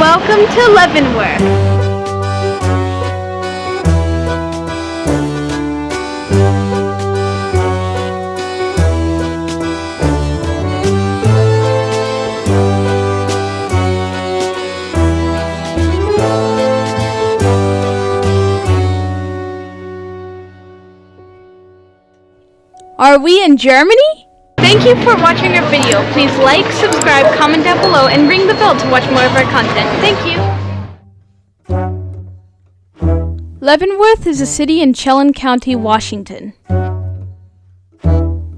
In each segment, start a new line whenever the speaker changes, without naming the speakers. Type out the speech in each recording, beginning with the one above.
Welcome to Leavenworth. Are we in Germany? Thank you for watching our video. Please like, subscribe, comment down below, and ring the bell to watch more of our content. Thank you. Leavenworth is a city in Chelan County, Washington.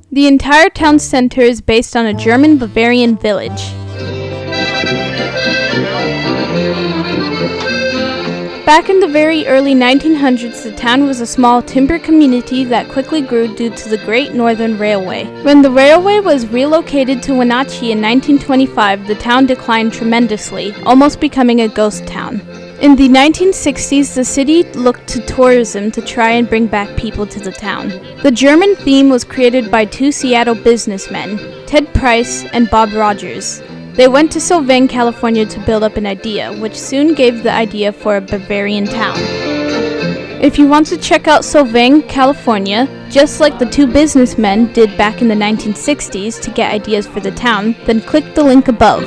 The entire town center is based on a German Bavarian village. Back in the very early 1900s, the town was a small timber community that quickly grew due to the Great Northern Railway. When the railway was relocated to Wenatchee in 1925, the town declined tremendously, almost becoming a ghost town. In the 1960s, the city looked to tourism to try and bring back people to the town. The German theme was created by two Seattle businessmen, Ted Price and Bob Rogers. They went to Solvang, California to build up an idea, which soon gave the idea for a Bavarian town. If you want to check out Solvang, California, just like the two businessmen did back in the 1960s to get ideas for the town, then click the link above.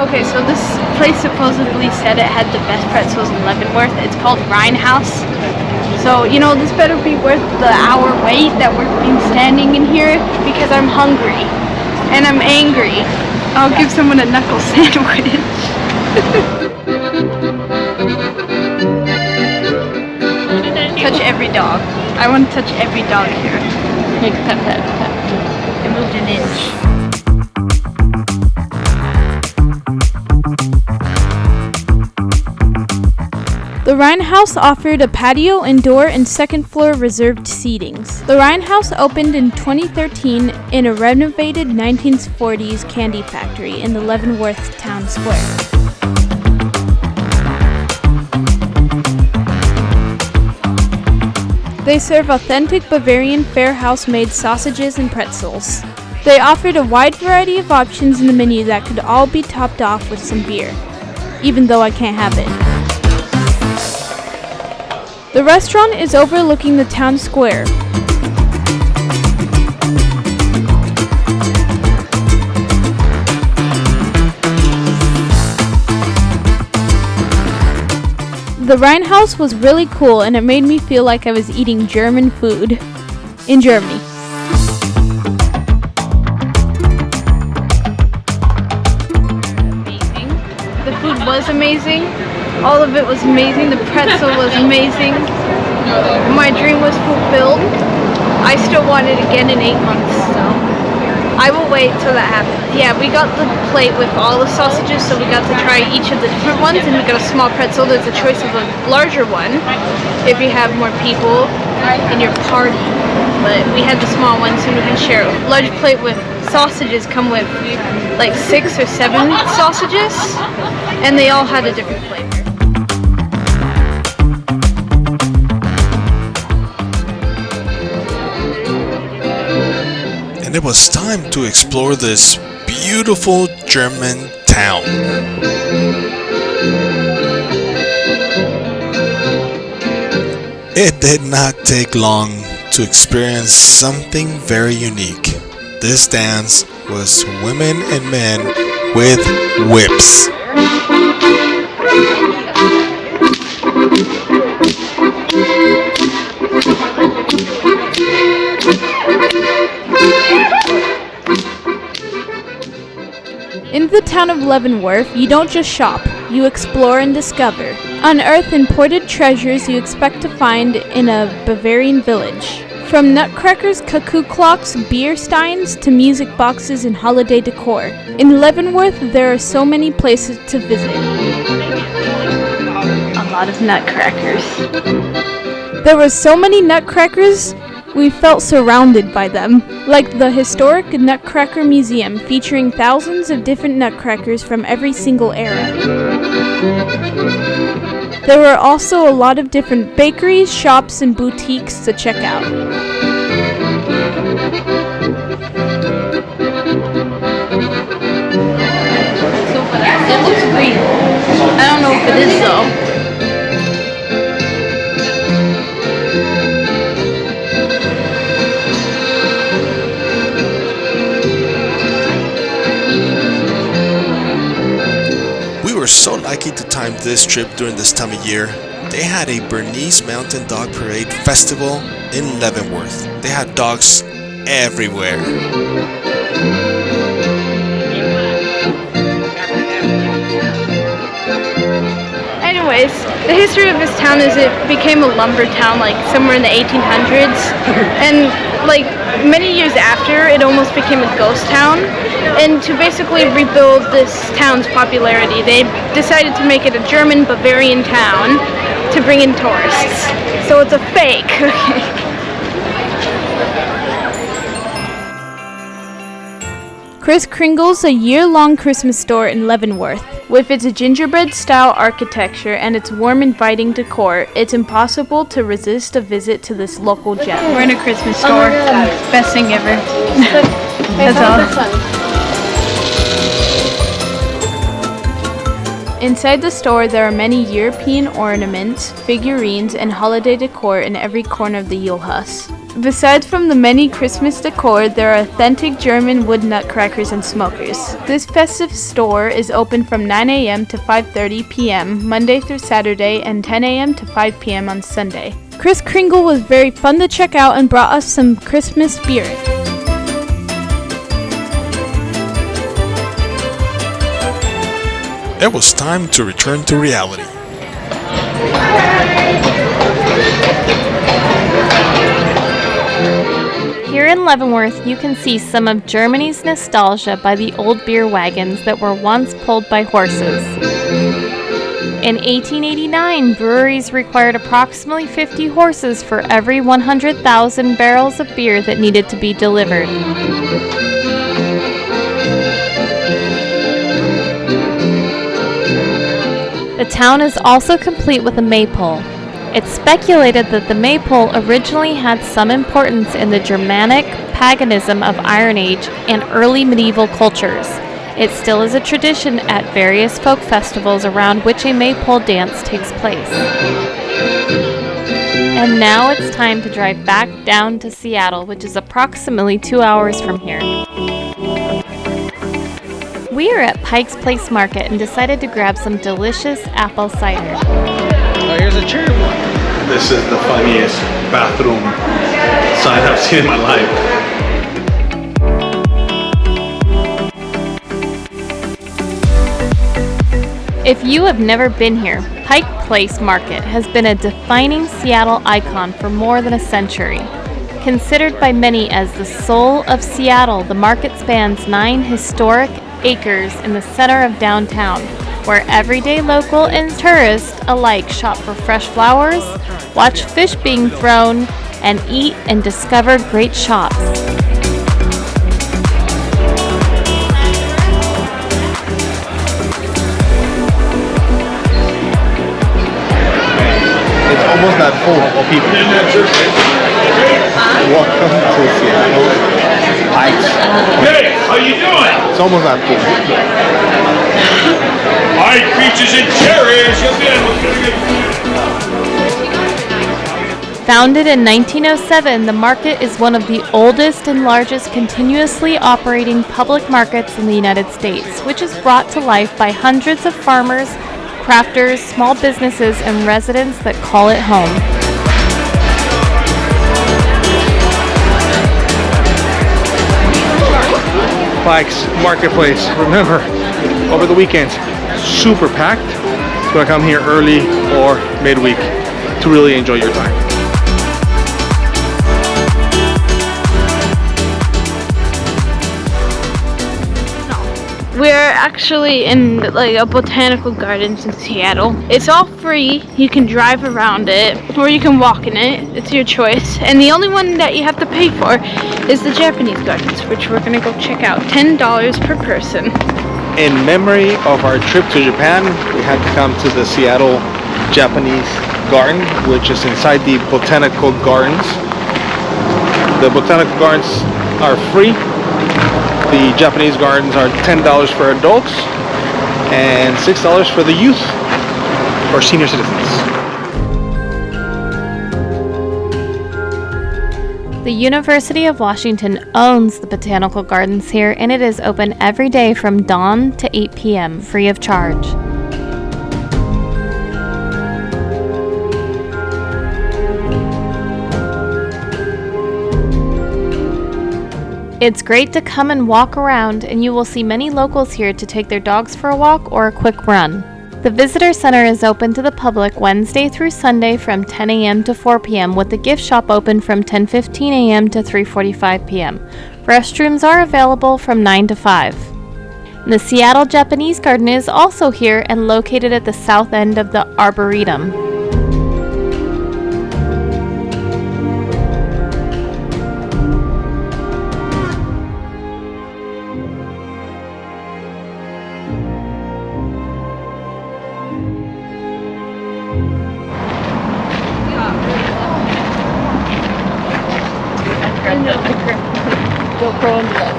Okay, so this place supposedly said it had the best pretzels in Leavenworth. It's called Rhein House. So, this better be worth the hour wait that we've been standing in here because I'm hungry and I'm angry. I'll give someone a knuckle sandwich. Touch every dog. I want to touch every dog here. Pet, pet, pet. It moved an inch. The Rhein House offered a patio, indoor, and second-floor reserved seatings. The Rhein House opened in 2013 in a renovated 1940s candy factory in the Leavenworth town square. They serve authentic Bavarian fair house-made sausages and pretzels. They offered a wide variety of options in the menu that could all be topped off with some beer, even though I can't have it. The restaurant is overlooking the town square. The Rhein House was really cool and it made me feel like I was eating German food in Germany. Amazing. The food was amazing. All of it was amazing. The pretzel was amazing. My dream was fulfilled. I still want it again in 8 months, so I will wait till that happens. Yeah, we got the plate with all the sausages, so we got to try each of the different ones, and we got a small pretzel. There's a choice of a larger one if you have more people in your party, but we had the small one so we can share it. Large plate with sausages come with like 6 or 7 sausages, and they all had a different flavor.
And it was time to explore this beautiful German town. It did not take long to experience something very unique. This dance was women and men with whips.
In the town of Leavenworth, you don't just shop, you explore and discover. Unearth imported treasures you expect to find in a Bavarian village. From nutcrackers, cuckoo clocks, beer steins, to music boxes and holiday decor. In Leavenworth, there are so many places to visit. A lot of nutcrackers. There were so many nutcrackers, we felt surrounded by them, like the historic Nutcracker Museum featuring thousands of different nutcrackers from every single era. There were also a lot of different bakeries, shops, and boutiques to check out.
lucky to time this trip during this time of year. They had a Bernese Mountain Dog Parade Festival in Leavenworth. They had dogs everywhere.
Anyways, the history of this town is it became a lumber town like somewhere in the 1800s, and like many years after it almost became a ghost town. And to basically rebuild this town's popularity, they decided to make it a German Bavarian town to bring in tourists. So it's a fake. Kris Kringl's a year-long Christmas store in Leavenworth. With its gingerbread-style architecture and its warm, inviting decor, it's impossible to resist a visit to this local gem.
We're in a Christmas store. Best thing ever. That's all.
Inside the store, there are many European ornaments, figurines, and holiday decor in every corner of the Yule Hus. Besides from the many Christmas decor, there are authentic German wood nutcrackers and smokers. This festive store is open from 9 a.m. to 5:30 p.m. Monday through Saturday and 10 a.m. to 5 p.m. on Sunday. Kris Kringl was very fun to check out and brought us some Christmas spirit.
It was time to return to reality.
Here in Leavenworth, you can see some of Germany's nostalgia by the old beer wagons that were once pulled by horses. In 1889, breweries required approximately 50 horses for every 100,000 barrels of beer that needed to be delivered. The town is also complete with a maypole. It's speculated that the maypole originally had some importance in the Germanic paganism of Iron Age and early medieval cultures. It still is a tradition at various folk festivals around which a maypole dance takes place. And now it's time to drive back down to Seattle, which is approximately 2 hours from here. We are at Pike's Place Market and decided to grab some delicious apple cider.
Oh, here's a cherry one. This is the funniest bathroom sign I've seen in my life.
If you have never been here, Pike Place Market has been a defining Seattle icon for more than a century. Considered by many as the soul of Seattle, the market spans 9 historic acres in the center of downtown, where everyday local and tourists alike shop for fresh flowers, watch fish being thrown, and eat and discover great shops.
It's almost not full of people. Welcome to Seattle. Pikes.
Hey, how you doing?
It's almost not full.
Alright, peaches and cherries, you'll get
Founded in 1907, the market is one of the oldest and largest continuously operating public markets in the United States, which is brought to life by hundreds of farmers, crafters, small businesses, and residents that call it home.
Pikes Marketplace. Remember, over the weekends, super packed. So I come here early or midweek to really enjoy your time.
We're actually in like a botanical gardens in Seattle. It's all free. You can drive around it or you can walk in it. It's your choice. And the only one that you have to pay for is the Japanese gardens, which we're gonna go check out. $10 per person.
In memory of our trip to Japan, we had to come to the Seattle Japanese Garden, which is inside the Botanical Gardens. The Botanical Gardens are free. The Japanese gardens are $10 for adults and $6 for the youth or senior citizens.
The University of Washington owns the Botanical Gardens here, and it is open every day from dawn to 8 p.m. free of charge. It's great to come and walk around, and you will see many locals here to take their dogs for a walk or a quick run. The Visitor Center is open to the public Wednesday through Sunday from 10 a.m. to 4 p.m. with the gift shop open from 10:15 a.m. to 3:45 p.m. Restrooms are available from 9 to 5. The Seattle Japanese Garden is also here and located at the south end of the Arboretum.
GoPro and vlog.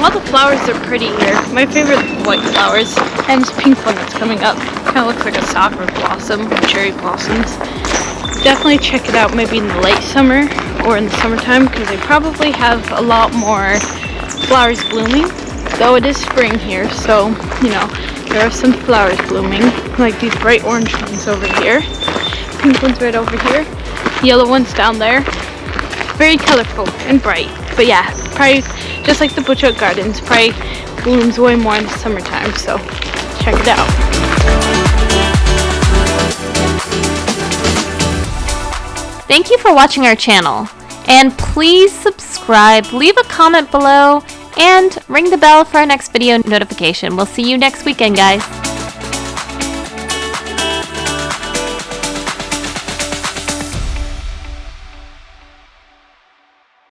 All the flowers are pretty here. My favorite white flowers, and this pink one that's coming up. Kind of looks like a sakura blossom, cherry blossoms. Definitely check it out maybe in the late summer or in the summertime because they probably have a lot more flowers blooming, though it is spring here, so you know there are some flowers blooming, like these bright orange ones over here, pink ones right over here, yellow ones down there. Very colorful and bright, but yeah, probably just like the Butchart Gardens, probably blooms way more in the summertime, so check it out.
Thank you for watching our channel, and please subscribe, leave a comment below, and ring the bell for our next video notification. We'll see you next weekend, guys.